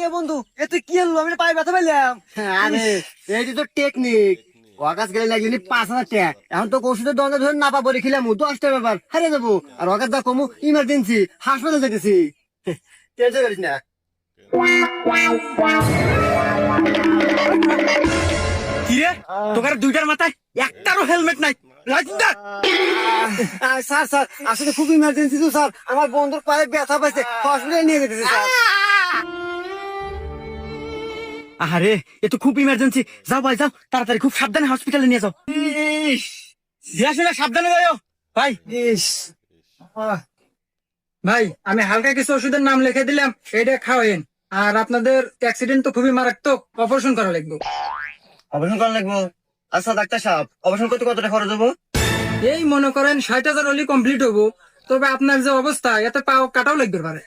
এ বন্ধু এ তুই কি হলো? আমি পায়ে ব্যথা পাইলাম। আরে এইটি তো টেকনিক। অগাছ গেলে লাগলি 5,000 টাকা। এখন তো ওষুধের দরজা ধরে না পাবো রেখিলাম 10টা ব্যাপার হারিয়ে যাবো। আর অগাছ দা কমু ইমার্জেন্সি হাসপাতালে যেতেছি। টেনশন করিস না। কিরে তোকার দুইটার মাথায় একটারও হেলমেট নাই। রাজদার স্যার স্যার আসলে খুব ইমার্জেন্সি তো স্যার, আমার বন্ধুর পায়ে ব্যথা পাইছে, হসপিটালে নিয়ে যেতেছে স্যার। আরে এ তো খুব ইমার্জেন্সি। যাও ভাই যাও, তাড়াতাড়ি খুব সাবধানে হসপিটালে নিয়ে যাও। সাবধানে যাও ভাই। ইস ভাই আমি হালকা কিছু ওষুধের নাম লিখে দিলাম, এটা খাওয়েন। আর আপনাদের অ্যাক্সিডেন্ট তো খুবই মারাত্মক, অপারেশন করা লাগবে। অপারেশন করা লাগবো? আচ্ছা ডাক্তার সাহেব, অপারেশন করতে কতটা খরচ হবো? এই মনে করেন 60,000 হলে কমপ্লিট হবো, তবে আপনার যে অবস্থা এতে পাও কাটাও লাগবে পারে।